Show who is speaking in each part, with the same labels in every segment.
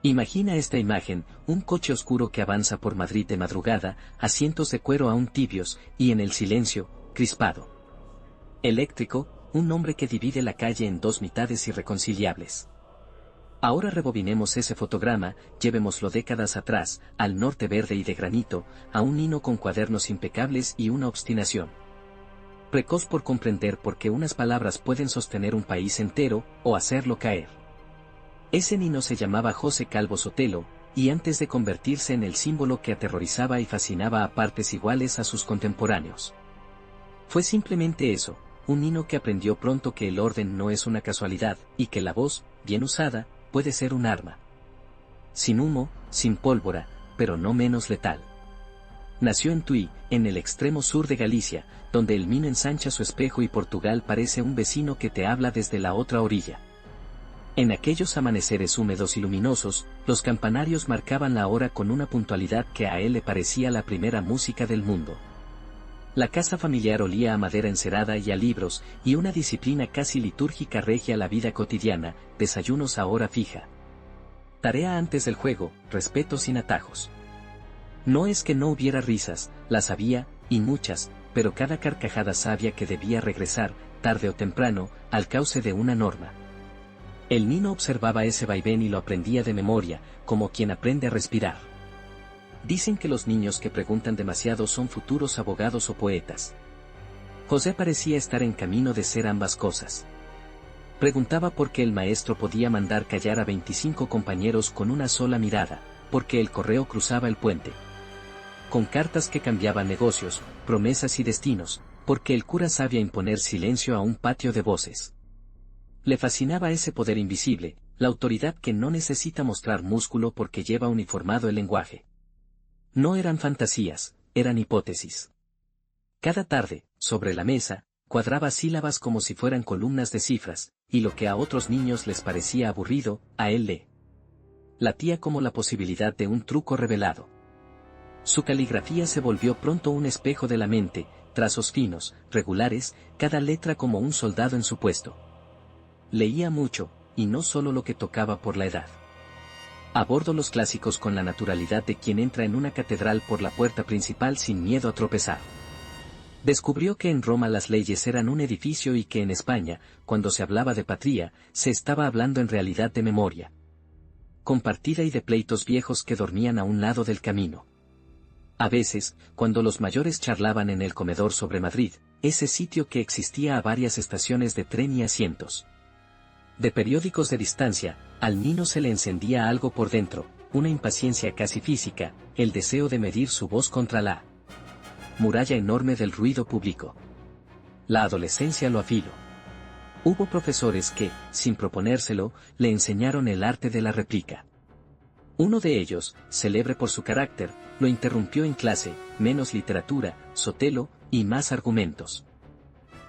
Speaker 1: Imagina esta imagen, un coche oscuro que avanza por Madrid de madrugada, asientos de cuero aún tibios, y en el silencio, crispado. Eléctrico, un hombre que divide la calle en dos mitades irreconciliables. Ahora rebobinemos ese fotograma, llevémoslo décadas atrás, al norte verde y de granito, a un Nino con cuadernos impecables y una obstinación precoz por comprender por qué unas palabras pueden sostener un país entero, o hacerlo caer. Ese Nino se llamaba José Calvo Sotelo, y antes de convertirse en el símbolo que aterrorizaba y fascinaba a partes iguales a sus contemporáneos. Fue simplemente eso, un Nino que aprendió pronto que el orden no es una casualidad, y que la voz, bien usada, puede ser un arma. Sin humo, sin pólvora, pero no menos letal. Nació en Tui, en el extremo sur de Galicia, donde el Minho ensancha su espejo y Portugal parece un vecino que te habla desde la otra orilla. En aquellos amaneceres húmedos y luminosos, los campanarios marcaban la hora con una puntualidad que a él le parecía la primera música del mundo. La casa familiar olía a madera encerada y a libros, y una disciplina casi litúrgica regia la vida cotidiana, desayunos a hora fija. Tarea antes del juego, respeto sin atajos. No es que no hubiera risas, las había, y muchas, pero cada carcajada sabia que debía regresar, tarde o temprano, al cauce de una norma. El Nino observaba ese vaivén y lo aprendía de memoria, como quien aprende a respirar. Dicen que los niños que preguntan demasiado son futuros abogados o poetas. José parecía estar en camino de ser ambas cosas. Preguntaba por qué el maestro podía mandar callar a 25 compañeros con una sola mirada, porque el correo cruzaba el puente. Con cartas que cambiaban negocios, promesas y destinos, porque el cura sabía imponer silencio a un patio de voces. Le fascinaba ese poder invisible, la autoridad que no necesita mostrar músculo porque lleva uniformado el lenguaje. No eran fantasías, eran hipótesis. Cada tarde, sobre la mesa, cuadraba sílabas como si fueran columnas de cifras, y lo que a otros niños les parecía aburrido, a él le latía como la posibilidad de un truco revelado. Su caligrafía se volvió pronto un espejo de la mente, trazos finos, regulares, cada letra como un soldado en su puesto. Leía mucho, y no solo lo que tocaba por la edad. Abordó los clásicos con la naturalidad de quien entra en una catedral por la puerta principal sin miedo a tropezar. Descubrió que en Roma las leyes eran un edificio y que en España, cuando se hablaba de patria, se estaba hablando en realidad de memoria compartida y de pleitos viejos que dormían a un lado del camino. A veces, cuando los mayores charlaban en el comedor sobre Madrid, ese sitio que existía a varias estaciones de tren y asientos de periódicos de distancia, al Nino se le encendía algo por dentro, una impaciencia casi física, el deseo de medir su voz contra la muralla enorme del ruido público. La adolescencia lo afiló. Hubo profesores que, sin proponérselo, le enseñaron el arte de la réplica. Uno de ellos, célebre por su carácter, lo interrumpió en clase, menos literatura, Sotelo, y más argumentos.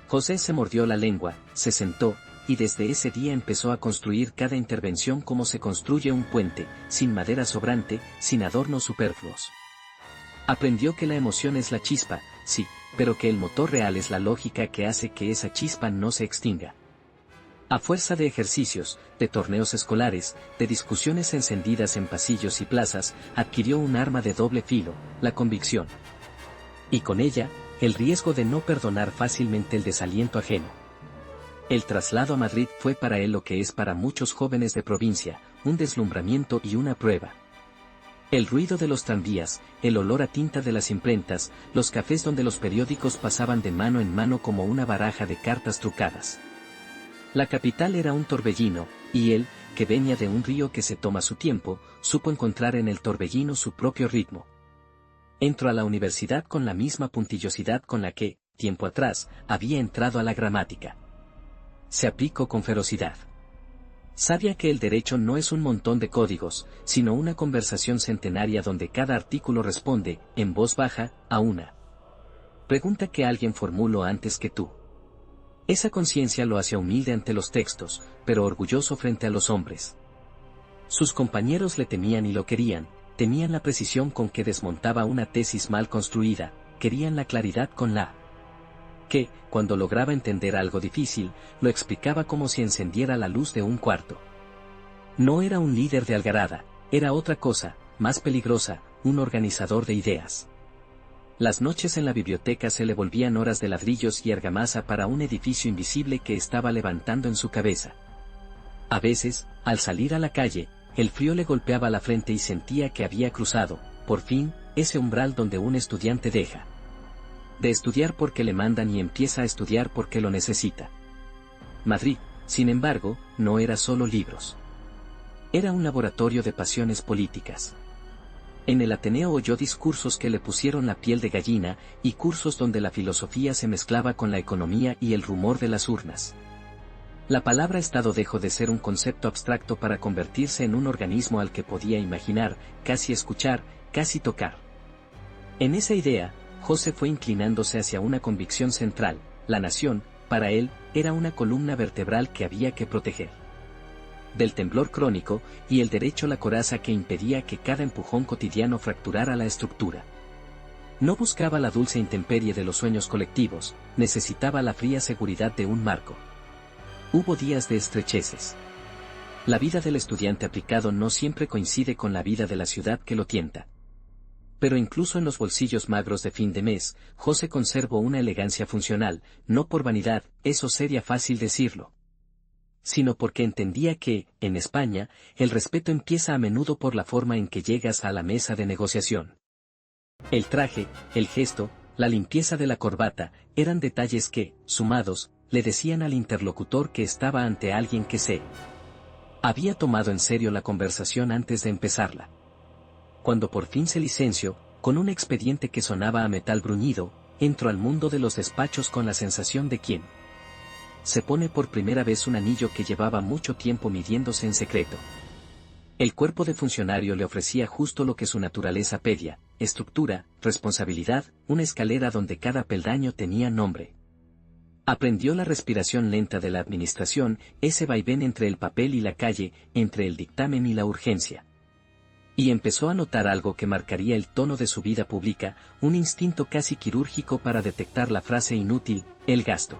Speaker 1: José se mordió la lengua, se sentó, y desde ese día empezó a construir cada intervención como se construye un puente, sin madera sobrante, sin adornos superfluos. Aprendió que la emoción es la chispa, sí, pero que el motor real es la lógica que hace que esa chispa no se extinga. A fuerza de ejercicios, de torneos escolares, de discusiones encendidas en pasillos y plazas, adquirió un arma de doble filo, la convicción. Y con ella, el riesgo de no perdonar fácilmente el desaliento ajeno. El traslado a Madrid fue para él lo que es para muchos jóvenes de provincia, un deslumbramiento y una prueba. El ruido de los tranvías, el olor a tinta de las imprentas, los cafés donde los periódicos pasaban de mano en mano como una baraja de cartas trucadas. La capital era un torbellino, y él, que venía de un río que se toma su tiempo, supo encontrar en el torbellino su propio ritmo. Entró a la universidad con la misma puntillosidad con la que, tiempo atrás, había entrado a la gramática. Se aplicó con ferocidad. Sabía que el derecho no es un montón de códigos, sino una conversación centenaria donde cada artículo responde, en voz baja, a una pregunta que alguien formuló antes que tú. Esa conciencia lo hacía humilde ante los textos, pero orgulloso frente a los hombres. Sus compañeros le temían y lo querían, temían la precisión con que desmontaba una tesis mal construida, querían la claridad con la que, cuando lograba entender algo difícil, lo explicaba como si encendiera la luz de un cuarto. No era un líder de algarada, Era otra cosa, más peligrosa, un organizador de ideas. Las noches en la biblioteca se le volvían horas de ladrillos y argamasa para un edificio invisible que estaba levantando en su cabeza. A veces, al salir a la calle, el frío le golpeaba la frente y sentía que había cruzado, por fin, ese umbral donde un estudiante deja de estudiar porque le mandan y empieza a estudiar porque lo necesita. Madrid, sin embargo, no era solo libros. Era un laboratorio de pasiones políticas. En el Ateneo oyó discursos que le pusieron la piel de gallina, y cursos donde la filosofía se mezclaba con la economía y el rumor de las urnas. La palabra Estado dejó de ser un concepto abstracto para convertirse en un organismo al que podía imaginar, casi escuchar, casi tocar. En esa idea, José fue inclinándose hacia una convicción central: la nación, para él, era una columna vertebral que había que proteger del temblor crónico, y el derecho la coraza que impedía que cada empujón cotidiano fracturara la estructura. No buscaba la dulce intemperie de los sueños colectivos, necesitaba la fría seguridad de un marco. Hubo días de estrecheces. La vida del estudiante aplicado no siempre coincide con la vida de la ciudad que lo tienta. Pero incluso en los bolsillos magros de fin de mes, José conservó una elegancia funcional, no por vanidad, eso sería fácil decirlo, sino porque entendía que, en España, el respeto empieza a menudo por la forma en que llegas a la mesa de negociación. El traje, el gesto, la limpieza de la corbata, eran detalles que, sumados, le decían al interlocutor que estaba ante alguien que se había tomado en serio la conversación antes de empezarla. Cuando por fin se licenció, con un expediente que sonaba a metal bruñido, entró al mundo de los despachos con la sensación de quien se pone por primera vez un anillo que llevaba mucho tiempo midiéndose en secreto. El cuerpo de funcionario le ofrecía justo lo que su naturaleza pedía: estructura, responsabilidad, una escalera donde cada peldaño tenía nombre. Aprendió la respiración lenta de la administración, ese vaivén entre el papel y la calle, entre el dictamen y la urgencia. Y empezó a notar algo que marcaría el tono de su vida pública, un instinto casi quirúrgico para detectar la frase inútil, el gasto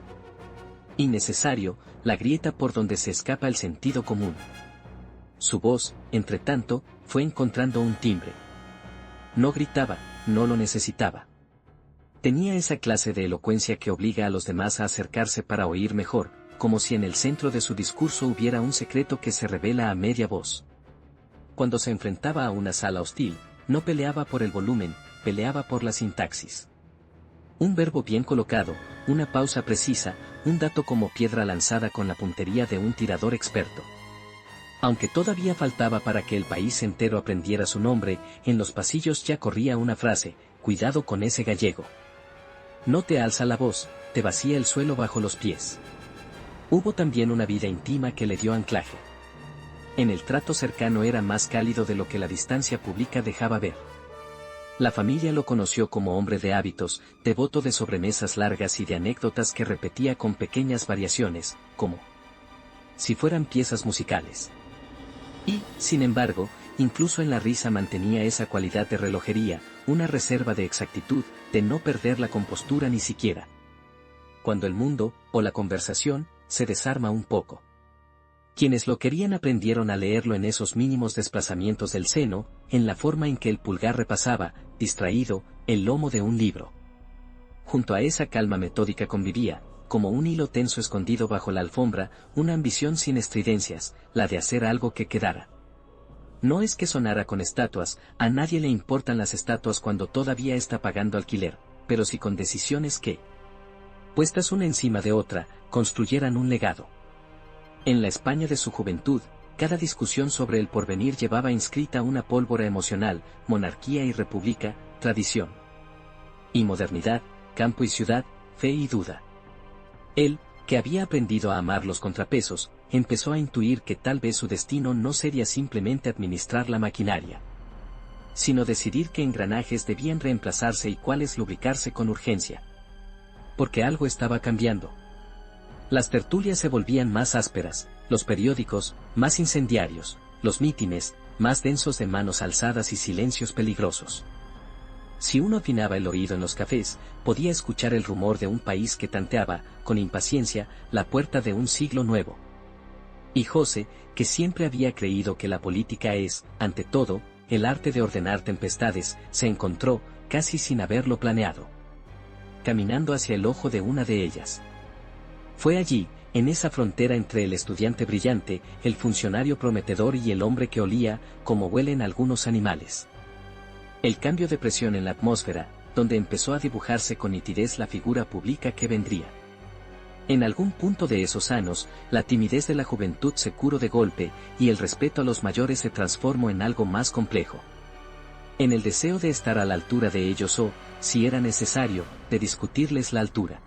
Speaker 1: innecesario, la grieta por donde se escapa el sentido común. Su voz, entre tanto, fue encontrando un timbre. No gritaba, no lo necesitaba. Tenía esa clase de elocuencia que obliga a los demás a acercarse para oír mejor, como si en el centro de su discurso hubiera un secreto que se revela a media voz. Cuando se enfrentaba a una sala hostil, no peleaba por el volumen, peleaba por la sintaxis. Un verbo bien colocado, una pausa precisa, un dato como piedra lanzada con la puntería de un tirador experto. Aunque todavía faltaba para que el país entero aprendiera su nombre, en los pasillos ya corría una frase: cuidado con ese gallego. No te alza la voz, te vacía el suelo bajo los pies. Hubo también una vida íntima que le dio anclaje. En el trato cercano era más cálido de lo que la distancia pública dejaba ver. La familia lo conoció como hombre de hábitos, devoto de sobremesas largas y de anécdotas que repetía con pequeñas variaciones, como si fueran piezas musicales. Y, sin embargo, incluso en la risa mantenía esa cualidad de relojería, una reserva de exactitud, de no perder la compostura ni siquiera cuando el mundo, o la conversación, se desarma un poco. Quienes lo querían aprendieron a leerlo en esos mínimos desplazamientos del seno, en la forma en que el pulgar repasaba, distraído, el lomo de un libro. Junto a esa calma metódica convivía, como un hilo tenso escondido bajo la alfombra, una ambición sin estridencias, la de hacer algo que quedara. No es que sonara con estatuas, a nadie le importan las estatuas cuando todavía está pagando alquiler, pero sí con decisiones que, puestas una encima de otra, construyeran un legado. En la España de su juventud, cada discusión sobre el porvenir llevaba inscrita una pólvora emocional: monarquía y república, tradición y modernidad, campo y ciudad, fe y duda. Él, que había aprendido a amar los contrapesos, empezó a intuir que tal vez su destino no sería simplemente administrar la maquinaria, sino decidir qué engranajes debían reemplazarse y cuáles lubricarse con urgencia. Porque algo estaba cambiando. Las tertulias se volvían más ásperas, los periódicos, más incendiarios, los mítines, más densos de manos alzadas y silencios peligrosos. Si uno afinaba el oído en los cafés, podía escuchar el rumor de un país que tanteaba, con impaciencia, la puerta de un siglo nuevo. Y José, que siempre había creído que la política es, ante todo, el arte de ordenar tempestades, se encontró, casi sin haberlo planeado, caminando hacia el ojo de una de ellas. Fue allí, en esa frontera entre el estudiante brillante, el funcionario prometedor y el hombre que olía, como huelen algunos animales. El cambio de presión en la atmósfera, donde empezó a dibujarse con nitidez la figura pública que vendría. En algún punto de esos años, la timidez de la juventud se curó de golpe, y el respeto a los mayores se transformó en algo más complejo. En el deseo de estar a la altura de ellos o, si era necesario, de discutirles la altura.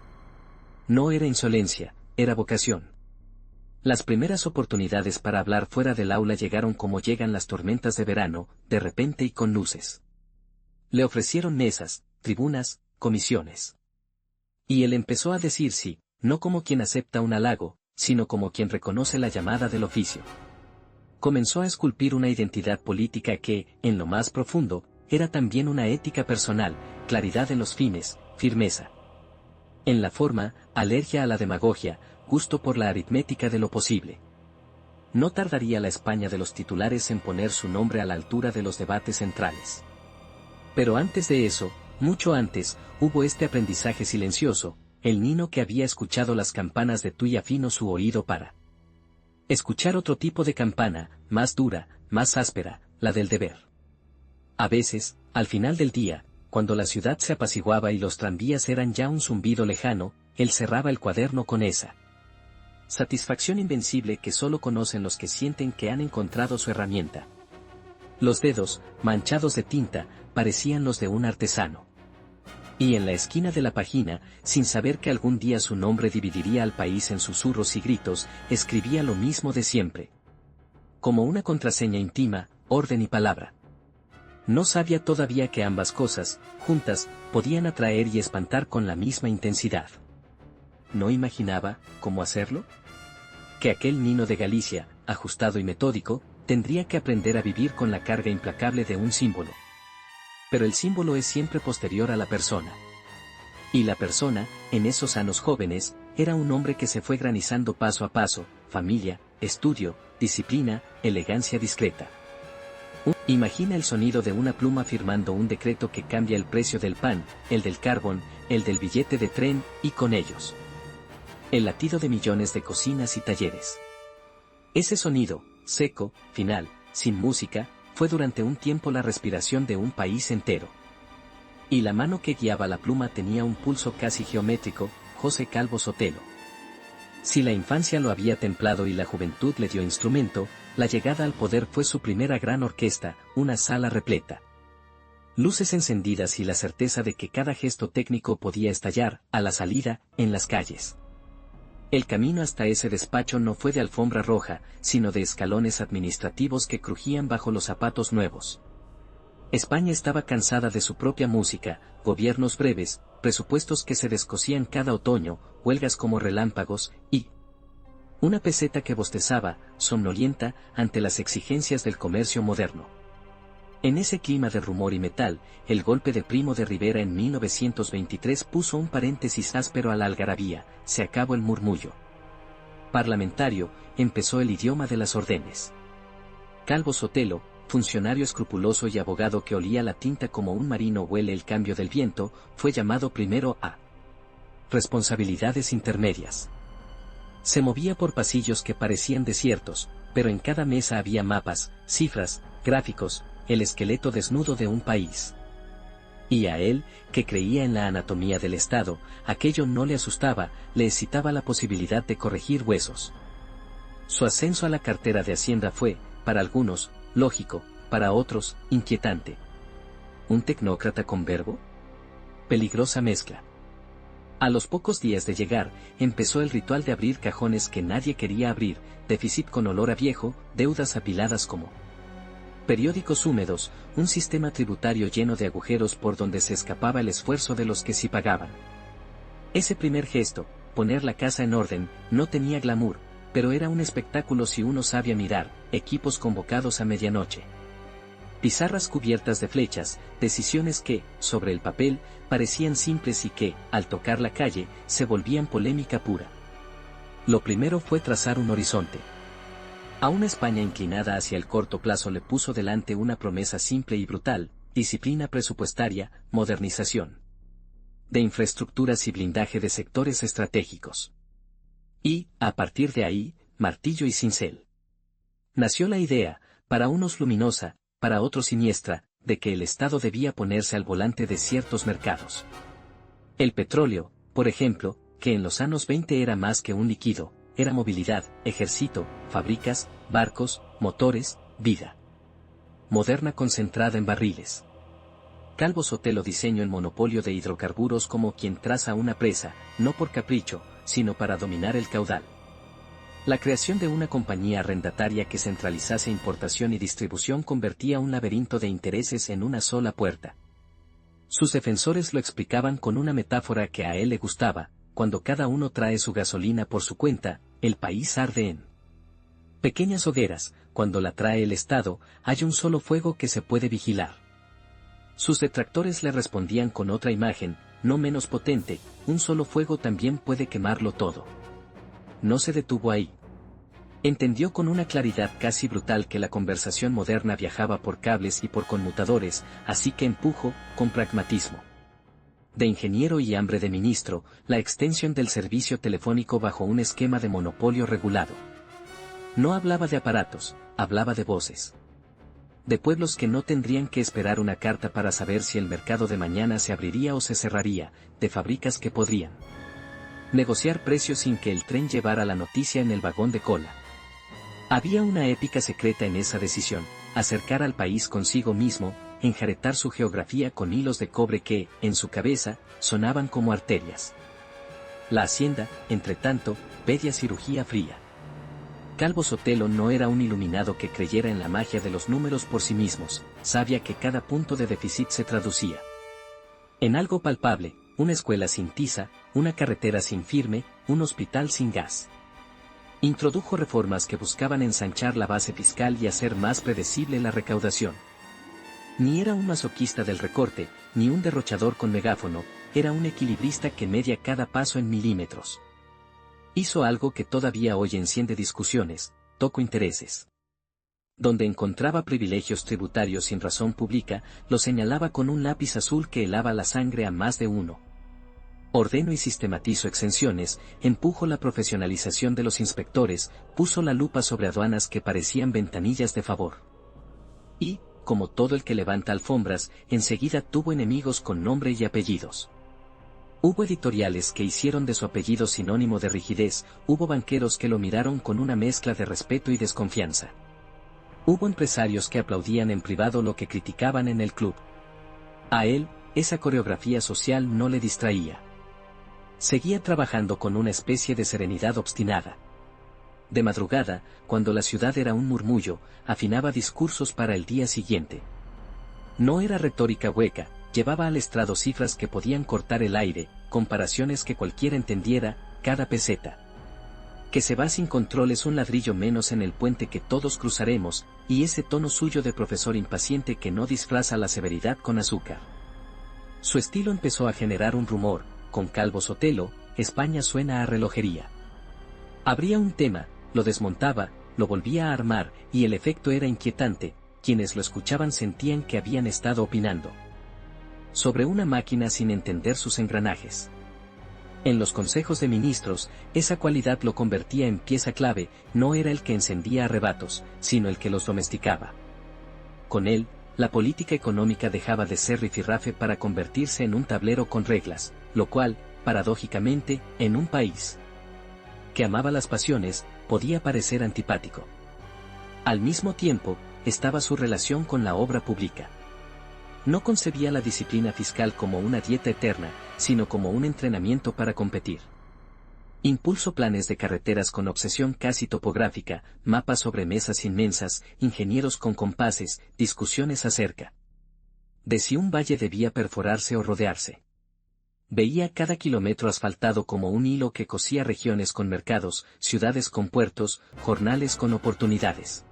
Speaker 1: No era insolencia, era vocación. Las primeras oportunidades para hablar fuera del aula llegaron como llegan las tormentas de verano, de repente y con luces. Le ofrecieron mesas, tribunas, comisiones. Y él empezó a decir sí, no como quien acepta un halago, sino como quien reconoce la llamada del oficio. Comenzó a esculpir una identidad política que, en lo más profundo, era también una ética personal, claridad en los fines, firmeza en la forma, alergia a la demagogia, gusto por la aritmética de lo posible. No tardaría la España de los titulares en poner su nombre a la altura de los debates centrales. Pero antes de eso, mucho antes, hubo este aprendizaje silencioso, el niño que había escuchado las campanas de Tuy afinó su oído para escuchar otro tipo de campana, más dura, más áspera, la del deber. A veces, al final del día, cuando la ciudad se apaciguaba y los tranvías eran ya un zumbido lejano, él cerraba el cuaderno con esa satisfacción invencible que solo conocen los que sienten que han encontrado su herramienta. Los dedos, manchados de tinta, parecían los de un artesano. Y en la esquina de la página, sin saber que algún día su nombre dividiría al país en susurros y gritos, escribía lo mismo de siempre. Como una contraseña íntima, orden y palabra. No sabía todavía que ambas cosas, juntas, podían atraer y espantar con la misma intensidad. ¿No imaginaba cómo hacerlo? Que aquel niño de Galicia, ajustado y metódico, tendría que aprender a vivir con la carga implacable de un símbolo. Pero el símbolo es siempre posterior a la persona. Y la persona, en esos años jóvenes, era un hombre que se fue granizando paso a paso, familia, estudio, disciplina, elegancia discreta. Imagina el sonido de una pluma firmando un decreto que cambia el precio del pan, el del carbón, el del billete de tren, y con ellos el latido de millones de cocinas y talleres. Ese sonido, seco, final, sin música, fue durante un tiempo la respiración de un país entero. Y la mano que guiaba la pluma tenía un pulso casi geométrico, José Calvo Sotelo. Si la infancia lo había templado y la juventud le dio instrumento, la llegada al poder fue su primera gran orquesta, una sala repleta. Luces encendidas y la certeza de que cada gesto técnico podía estallar, a la salida, en las calles. El camino hasta ese despacho no fue de alfombra roja, sino de escalones administrativos que crujían bajo los zapatos nuevos. España estaba cansada de su propia música, gobiernos breves, presupuestos que se descosían cada otoño, huelgas como relámpagos, y una peseta que bostezaba, somnolienta, ante las exigencias del comercio moderno. En ese clima de rumor y metal, el golpe de Primo de Rivera en 1923 puso un paréntesis áspero a la algarabía, se acabó el murmullo parlamentario, empezó el idioma de las órdenes. Calvo Sotelo, funcionario escrupuloso y abogado que olía la tinta como un marino huele el cambio del viento, fue llamado primero a responsabilidades intermedias. Se movía por pasillos que parecían desiertos, pero en cada mesa había mapas, cifras, gráficos, el esqueleto desnudo de un país. Y a él, que creía en la anatomía del Estado, aquello no le asustaba, le excitaba la posibilidad de corregir huesos. Su ascenso a la cartera de Hacienda fue, para algunos, lógico, para otros, inquietante. ¿Un tecnócrata con verbo? Peligrosa mezcla. A los pocos días de llegar, empezó el ritual de abrir cajones que nadie quería abrir, déficit con olor a viejo, deudas apiladas como periódicos húmedos, un sistema tributario lleno de agujeros por donde se escapaba el esfuerzo de los que sí pagaban. Ese primer gesto, poner la casa en orden, no tenía glamour, pero era un espectáculo si uno sabía mirar, equipos convocados a medianoche. Pizarras cubiertas de flechas, decisiones que, sobre el papel, parecían simples y que, al tocar la calle, se volvían polémica pura. Lo primero fue trazar un horizonte. A una España inclinada hacia el corto plazo le puso delante una promesa simple y brutal: disciplina presupuestaria, modernización de infraestructuras y blindaje de sectores estratégicos. Y, a partir de ahí, martillo y cincel. Nació la idea, para unos luminosa, para otros siniestra, de que el Estado debía ponerse al volante de ciertos mercados. El petróleo, por ejemplo, que en los años 20 era más que un líquido, era movilidad, ejército, fábricas, barcos, motores, vida moderna concentrada en barriles. Calvo Sotelo diseñó el monopolio de hidrocarburos como quien traza una presa, no por capricho, sino para dominar el caudal. La creación de una compañía arrendataria que centralizase importación y distribución convertía un laberinto de intereses en una sola puerta. Sus defensores lo explicaban con una metáfora que a él le gustaba: cuando cada uno trae su gasolina por su cuenta, el país arde en pequeñas hogueras; cuando la trae el Estado, hay un solo fuego que se puede vigilar. Sus detractores le respondían con otra imagen, no menos potente: un solo fuego también puede quemarlo todo. No se detuvo ahí. Entendió con una claridad casi brutal que la conversación moderna viajaba por cables y por conmutadores, así que empujó, con pragmatismo de ingeniero y hambre de ministro, la extensión del servicio telefónico bajo un esquema de monopolio regulado. No hablaba de aparatos, hablaba de voces. De pueblos que no tendrían que esperar una carta para saber si el mercado de mañana se abriría o se cerraría, de fábricas que podrían negociar precios sin que el tren llevara la noticia en el vagón de cola. Había una épica secreta en esa decisión: acercar al país consigo mismo, enjaretar su geografía con hilos de cobre que, en su cabeza, sonaban como arterias. La hacienda, entre tanto, pedía cirugía fría. Calvo Sotelo no era un iluminado que creyera en la magia de los números por sí mismos, sabía que cada punto de déficit se traducía en algo palpable: una escuela sin tiza, una carretera sin firme, un hospital sin gas. Introdujo reformas que buscaban ensanchar la base fiscal y hacer más predecible la recaudación. Ni era un masoquista del recorte, ni un derrochador con megáfono, era un equilibrista que media cada paso en milímetros. Hizo algo que todavía hoy enciende discusiones: tocó intereses. Donde encontraba privilegios tributarios sin razón pública, lo señalaba con un lápiz azul que helaba la sangre a más de uno. Ordenó y sistematizó exenciones, empujó la profesionalización de los inspectores, puso la lupa sobre aduanas que parecían ventanillas de favor. Y, como todo el que levanta alfombras, enseguida tuvo enemigos con nombre y apellidos. Hubo editoriales que hicieron de su apellido sinónimo de rigidez, hubo banqueros que lo miraron con una mezcla de respeto y desconfianza. Hubo empresarios que aplaudían en privado lo que criticaban en el club. A él, esa coreografía social no le distraía. Seguía trabajando con una especie de serenidad obstinada. De madrugada, cuando la ciudad era un murmullo, afinaba discursos para el día siguiente. No era retórica hueca, llevaba al estrado cifras que podían cortar el aire, comparaciones que cualquiera entendiera: cada peseta que se va sin control es un ladrillo menos en el puente que todos cruzaremos, y ese tono suyo de profesor impaciente que no disfraza la severidad con azúcar. Su estilo empezó a generar un rumor: con Calvo Sotelo, España suena a relojería. Abría un tema, lo desmontaba, lo volvía a armar, y el efecto era inquietante: quienes lo escuchaban sentían que habían estado opinando sobre una máquina sin entender sus engranajes. En los consejos de ministros, esa cualidad lo convertía en pieza clave: no era el que encendía arrebatos, sino el que los domesticaba. Con él, la política económica dejaba de ser rifirrafe para convertirse en un tablero con reglas, lo cual, paradójicamente, en un país que amaba las pasiones, podía parecer antipático. Al mismo tiempo, estaba su relación con la obra pública. No concebía la disciplina fiscal como una dieta eterna, sino como un entrenamiento para competir. Impulsó planes de carreteras con obsesión casi topográfica, mapas sobre mesas inmensas, ingenieros con compases, discusiones acerca de si un valle debía perforarse o rodearse. Veía cada kilómetro asfaltado como un hilo que cosía regiones con mercados, ciudades con puertos, jornales con oportunidades.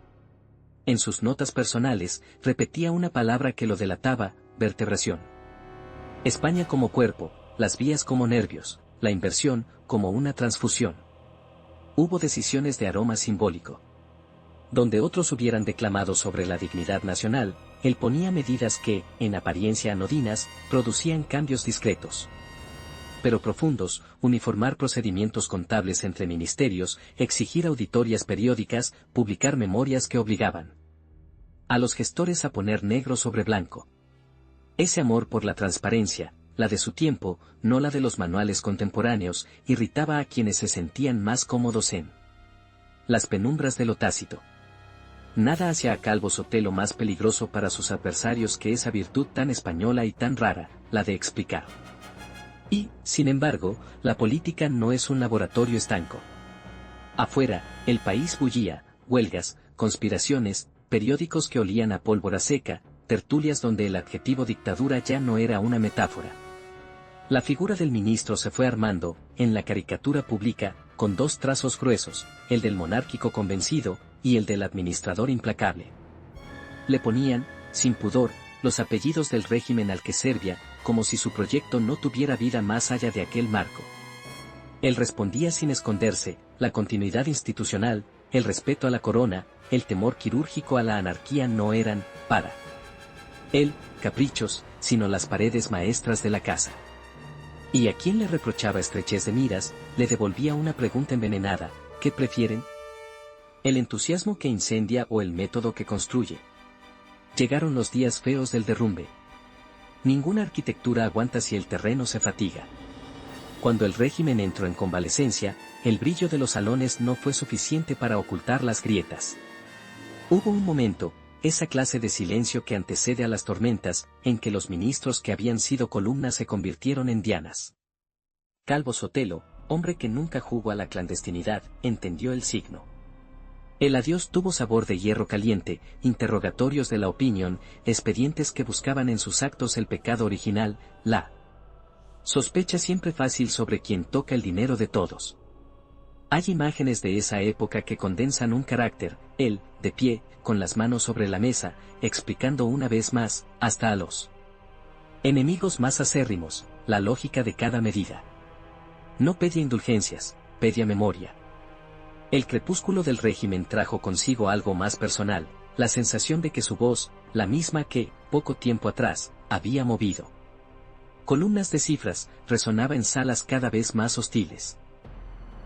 Speaker 1: En sus notas personales, repetía una palabra que lo delataba: vertebración. España como cuerpo, las vías como nervios, la inversión como una transfusión. Hubo decisiones de aroma simbólico. Donde otros hubieran declamado sobre la dignidad nacional, él ponía medidas que, en apariencia anodinas, producían cambios discretos, pero profundos, uniformar procedimientos contables entre ministerios, exigir auditorías periódicas, publicar memorias que obligaban a los gestores a poner negro sobre blanco. Ese amor por la transparencia, la de su tiempo, no la de los manuales contemporáneos, irritaba a quienes se sentían más cómodos en las penumbras de lo tácito. Nada hacía a Calvo Sotelo más peligroso para sus adversarios que esa virtud tan española y tan rara, la de explicar. Y, sin embargo, la política no es un laboratorio estanco. Afuera, el país bullía, huelgas, conspiraciones, periódicos que olían a pólvora seca, tertulias donde el adjetivo dictadura ya no era una metáfora. La figura del ministro se fue armando, en la caricatura pública, con dos trazos gruesos, el del monárquico convencido, y el del administrador implacable. Le ponían, sin pudor, los apellidos del régimen al que servía, como si su proyecto no tuviera vida más allá de aquel marco. Él respondía sin esconderse, la continuidad institucional, el respeto a la corona, el temor quirúrgico a la anarquía no eran, para él, caprichos, sino las paredes maestras de la casa. Y a quien le reprochaba estrechez de miras, le devolvía una pregunta envenenada: ¿qué prefieren? ¿El entusiasmo que incendia o el método que construye? Llegaron los días feos del derrumbe. Ninguna arquitectura aguanta si el terreno se fatiga. Cuando el régimen entró en convalecencia, el brillo de los salones no fue suficiente para ocultar las grietas. Hubo un momento, esa clase de silencio que antecede a las tormentas, en que los ministros que habían sido columnas se convirtieron en dianas. Calvo Sotelo, hombre que nunca jugó a la clandestinidad, entendió el signo. El adiós tuvo sabor de hierro caliente, interrogatorios de la opinión, expedientes que buscaban en sus actos el pecado original, la sospecha siempre fácil sobre quien toca el dinero de todos. Hay imágenes de esa época que condensan un carácter, él, de pie, con las manos sobre la mesa, explicando una vez más, hasta a los enemigos más acérrimos, la lógica de cada medida. No pedía indulgencias, pedía memoria. El crepúsculo del régimen trajo consigo algo más personal, la sensación de que su voz, la misma que, poco tiempo atrás, había movido columnas de cifras, resonaba en salas cada vez más hostiles.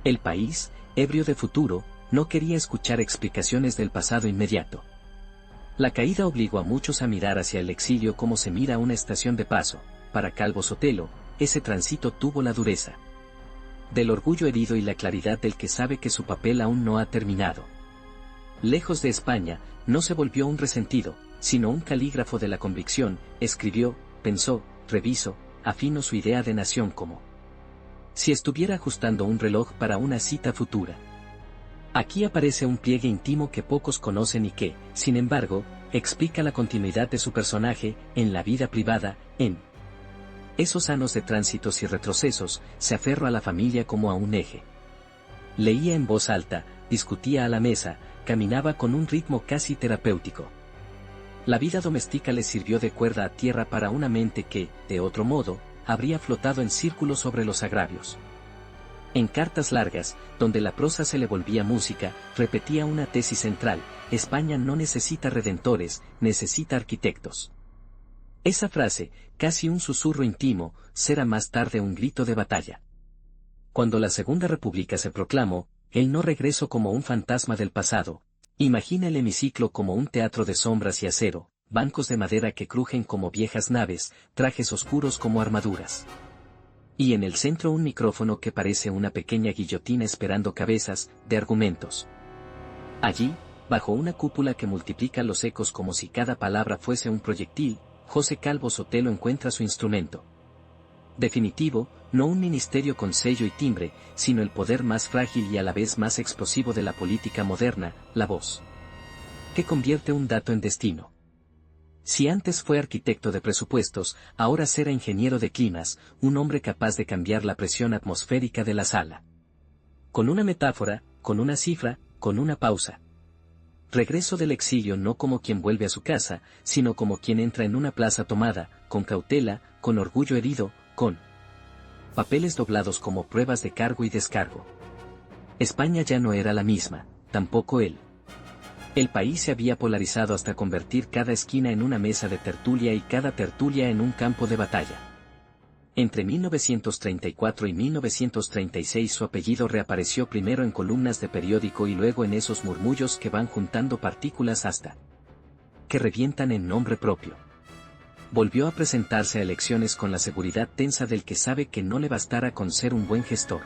Speaker 1: El país, ebrio de futuro, no quería escuchar explicaciones del pasado inmediato. La caída obligó a muchos a mirar hacia el exilio como se mira una estación de paso. Para Calvo Sotelo, ese tránsito tuvo la dureza del orgullo herido y la claridad del que sabe que su papel aún no ha terminado. Lejos de España, no se volvió un resentido, sino un calígrafo de la convicción, escribió, pensó, revisó, afinó su idea de nación como si estuviera ajustando un reloj para una cita futura. Aquí aparece un pliegue íntimo que pocos conocen y que, sin embargo, explica la continuidad de su personaje, en la vida privada, en esos años de tránsitos y retrocesos, se aferró a la familia como a un eje. Leía en voz alta, discutía a la mesa, caminaba con un ritmo casi terapéutico. La vida doméstica le sirvió de cuerda a tierra para una mente que, de otro modo, habría flotado en círculos sobre los agravios. En cartas largas, donde la prosa se le volvía música, repetía una tesis central: España no necesita redentores, necesita arquitectos. Esa frase, casi un susurro íntimo, será más tarde un grito de batalla. Cuando la Segunda República se proclamó, él no regresó como un fantasma del pasado. Imagina el hemiciclo como un teatro de sombras y acero, bancos de madera que crujen como viejas naves, trajes oscuros como armaduras. Y en el centro un micrófono que parece una pequeña guillotina esperando cabezas, de argumentos. Allí, bajo una cúpula que multiplica los ecos como si cada palabra fuese un proyectil, José Calvo Sotelo encuentra su instrumento definitivo, no un ministerio con sello y timbre, sino el poder más frágil y a la vez más explosivo de la política moderna, la voz que convierte un dato en destino. Si antes fue arquitecto de presupuestos, ahora será ingeniero de climas, un hombre capaz de cambiar la presión atmosférica de la sala. Con una metáfora, con una cifra, con una pausa. Regreso del exilio no como quien vuelve a su casa, sino como quien entra en una plaza tomada, con cautela, con orgullo herido, con papeles doblados como pruebas de cargo y descargo. España ya no era la misma, tampoco él. El país se había polarizado hasta convertir cada esquina en una mesa de tertulia y cada tertulia en un campo de batalla. Entre 1934 y 1936 su apellido reapareció primero en columnas de periódico y luego en esos murmullos que van juntando partículas hasta que revientan en nombre propio. Volvió a presentarse a elecciones con la seguridad tensa del que sabe que no le bastará con ser un buen gestor.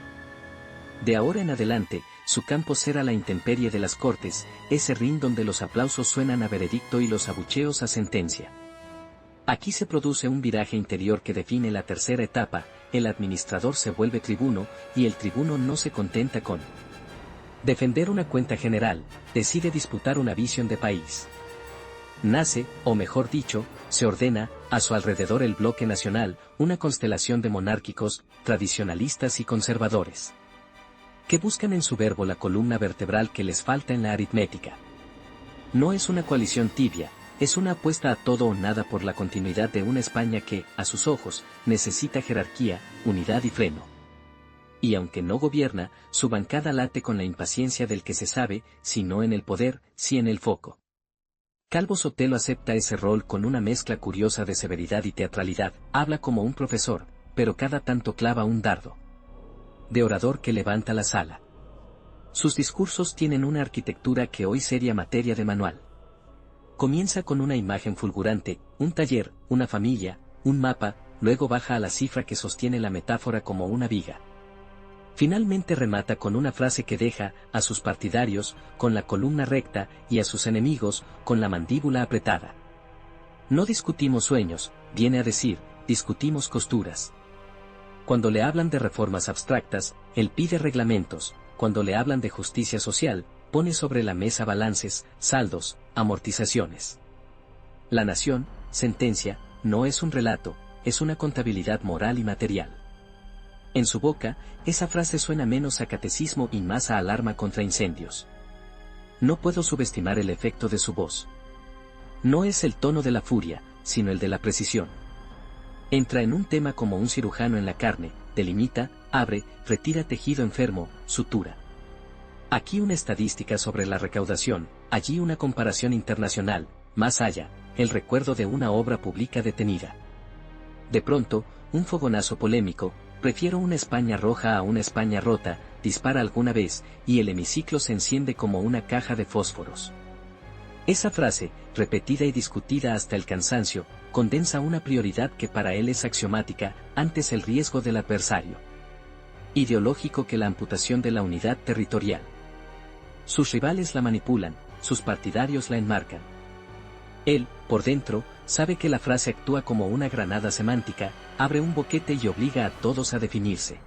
Speaker 1: De ahora en adelante, su campo será la intemperie de las cortes, ese ring donde los aplausos suenan a veredicto y los abucheos a sentencia. Aquí se produce un viraje interior que define la tercera etapa, el administrador se vuelve tribuno, y el tribuno no se contenta con defender una cuenta general, decide disputar una visión de país. Nace, o mejor dicho, se ordena, a su alrededor el bloque nacional, una constelación de monárquicos, tradicionalistas y conservadores, que buscan en su verbo la columna vertebral que les falta en la aritmética. No es una coalición tibia, es una apuesta a todo o nada por la continuidad de una España que, a sus ojos, necesita jerarquía, unidad y freno. Y aunque no gobierna, su bancada late con la impaciencia del que se sabe, si no en el poder, si en el foco. Calvo Sotelo acepta ese rol con una mezcla curiosa de severidad y teatralidad, habla como un profesor, pero cada tanto clava un dardo de orador que levanta la sala. Sus discursos tienen una arquitectura que hoy sería materia de manual. Comienza con una imagen fulgurante, un taller, una familia, un mapa, luego baja a la cifra que sostiene la metáfora como una viga. Finalmente remata con una frase que deja, a sus partidarios, con la columna recta, y a sus enemigos, con la mandíbula apretada. No discutimos sueños, viene a decir, discutimos costuras. Cuando le hablan de reformas abstractas, él pide reglamentos, cuando le hablan de justicia social, pone sobre la mesa balances, saldos, amortizaciones. La nación, sentencia, no es un relato, es una contabilidad moral y material. En su boca, esa frase suena menos a catecismo y más a alarma contra incendios. No puedo subestimar el efecto de su voz. No es el tono de la furia, sino el de la precisión. Entra en un tema como un cirujano en la carne, delimita, abre, retira tejido enfermo, sutura. Aquí una estadística sobre la recaudación, allí una comparación internacional, más allá, el recuerdo de una obra pública detenida. De pronto, un fogonazo polémico, prefiero una España roja a una España rota, dispara alguna vez, y el hemiciclo se enciende como una caja de fósforos. Esa frase, repetida y discutida hasta el cansancio, condensa una prioridad que para él es axiomática, antes el riesgo del adversario ideológico que la amputación de la unidad territorial. Sus rivales la manipulan, sus partidarios la enmarcan. Él, por dentro, sabe que la frase actúa como una granada semántica, abre un boquete y obliga a todos a definirse.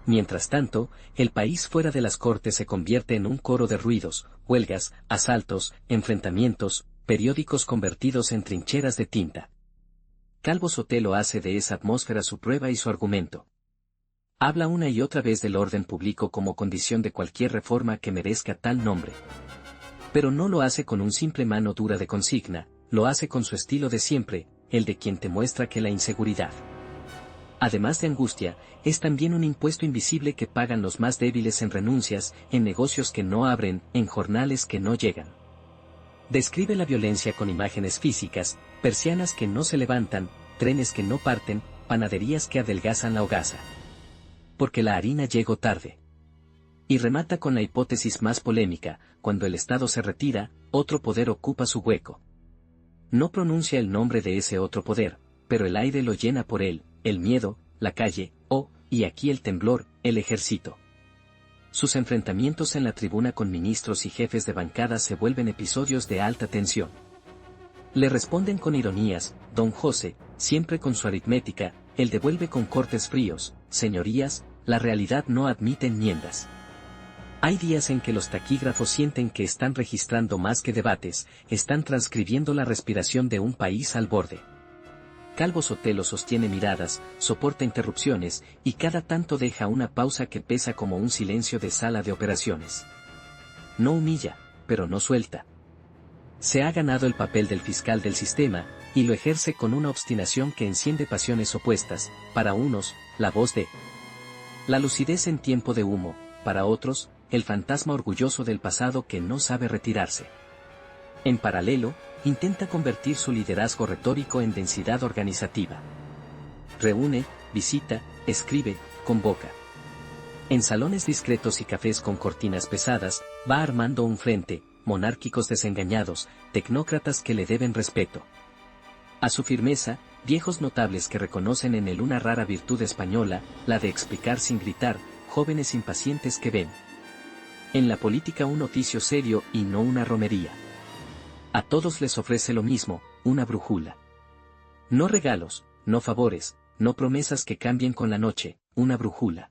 Speaker 1: Mientras tanto, el país fuera de las cortes se convierte en un coro de ruidos, huelgas, asaltos, enfrentamientos, periódicos convertidos en trincheras de tinta. Calvo Sotelo hace de esa atmósfera su prueba y su argumento. Habla una y otra vez del orden público como condición de cualquier reforma que merezca tal nombre. Pero no lo hace con un simple mano dura de consigna, lo hace con su estilo de siempre, el de quien te muestra que la inseguridad, además de angustia, es también un impuesto invisible que pagan los más débiles en renuncias, en negocios que no abren, en jornales que no llegan. Describe la violencia con imágenes físicas, persianas que no se levantan, trenes que no parten, panaderías que adelgazan la hogaza. Porque la harina llegó tarde. Y remata con la hipótesis más polémica, cuando el Estado se retira, otro poder ocupa su hueco. No pronuncia el nombre de ese otro poder, pero el aire lo llena por él, el miedo, la calle, y aquí el temblor, el ejército. Sus enfrentamientos en la tribuna con ministros y jefes de bancada se vuelven episodios de alta tensión. Le responden con ironías, don José, siempre con su aritmética, él devuelve con cortes fríos, señorías, la realidad no admite enmiendas. Hay días en que los taquígrafos sienten que están registrando más que debates, están transcribiendo la respiración de un país al borde. Calvo Sotelo sostiene miradas, soporta interrupciones, y cada tanto deja una pausa que pesa como un silencio de sala de operaciones. No humilla, pero no suelta. Se ha ganado el papel del fiscal del sistema, y lo ejerce con una obstinación que enciende pasiones opuestas, para unos, la voz de la lucidez en tiempo de humo, para otros, el fantasma orgulloso del pasado que no sabe retirarse. En paralelo, intenta convertir su liderazgo retórico en densidad organizativa. Reúne, visita, escribe, convoca. En salones discretos y cafés con cortinas pesadas, va armando un frente, monárquicos desengañados, tecnócratas que le deben respeto. A su firmeza, viejos notables que reconocen en él una rara virtud española, la de explicar sin gritar, jóvenes impacientes que ven en la política un oficio serio y no una romería. A todos les ofrece lo mismo, una brújula. No regalos, no favores, no promesas que cambien con la noche, una brújula.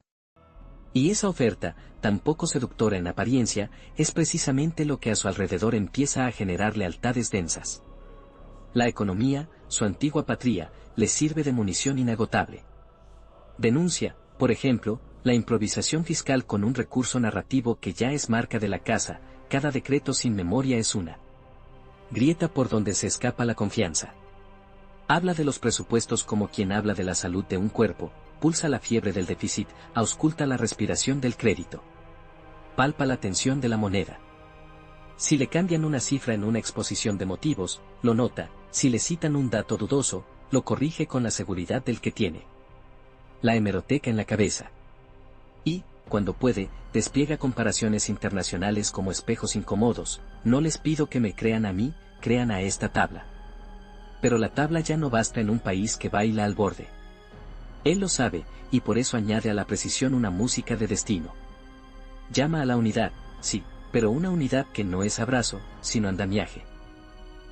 Speaker 1: Y esa oferta, tan poco seductora en apariencia, es precisamente lo que a su alrededor empieza a generar lealtades densas. La economía, su antigua patria, le sirve de munición inagotable. Denuncia, por ejemplo, la improvisación fiscal con un recurso narrativo que ya es marca de la casa, cada decreto sin memoria es una grieta por donde se escapa la confianza. Habla de los presupuestos como quien habla de la salud de un cuerpo, pulsa la fiebre del déficit, ausculta la respiración del crédito. Palpa la tensión de la moneda. Si le cambian una cifra en una exposición de motivos, lo nota, si le citan un dato dudoso, lo corrige con la seguridad del que tiene la hemeroteca en la cabeza. Y, cuando puede, despliega comparaciones internacionales como espejos incómodos. No les pido que me crean a mí, crean a esta tabla. Pero la tabla ya no basta en un país que baila al borde. Él lo sabe, y por eso añade a la precisión una música de destino. Llama a la unidad, sí, pero una unidad que no es abrazo, sino andamiaje.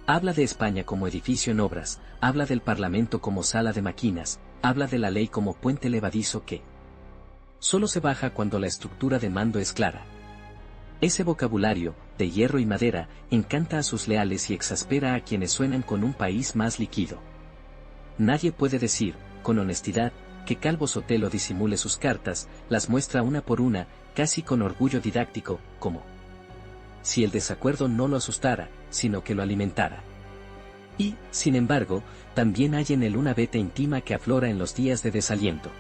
Speaker 1: Habla de España como edificio en obras, habla del Parlamento como sala de máquinas, habla de la ley como puente levadizo que solo se baja cuando la estructura de mando es clara. Ese vocabulario, de hierro y madera, encanta a sus leales y exaspera a quienes suenan con un país más líquido. Nadie puede decir, con honestidad, que Calvo Sotelo disimule sus cartas, las muestra una por una, casi con orgullo didáctico, como si el desacuerdo no lo asustara, sino que lo alimentara. Y, sin embargo, también hay en él una veta íntima que aflora en los días de desaliento.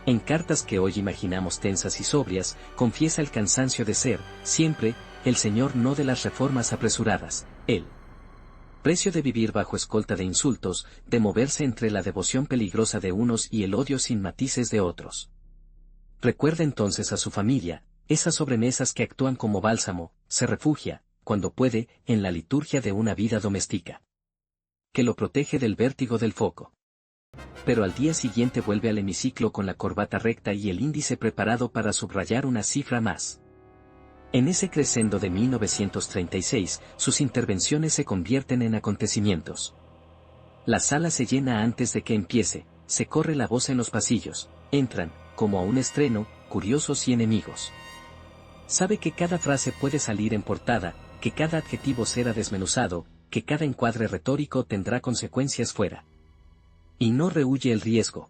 Speaker 1: En cartas que hoy imaginamos tensas y sobrias, confiesa el cansancio de ser, siempre, el señor no de las reformas apresuradas, el precio de vivir bajo escolta de insultos, de moverse entre la devoción peligrosa de unos y el odio sin matices de otros. Recuerda entonces a su familia, esas sobremesas que actúan como bálsamo, se refugia, cuando puede, en la liturgia de una vida doméstica que lo protege del vértigo del foco. Pero al día siguiente vuelve al hemiciclo con la corbata recta y el índice preparado para subrayar una cifra más. En ese crescendo de 1936, sus intervenciones se convierten en acontecimientos. La sala se llena antes de que empiece, se corre la voz en los pasillos, entran, como a un estreno, curiosos y enemigos. Sabe que cada frase puede salir en portada, que cada adjetivo será desmenuzado, que cada encuadre retórico tendrá consecuencias fuera. Y no rehúye el riesgo.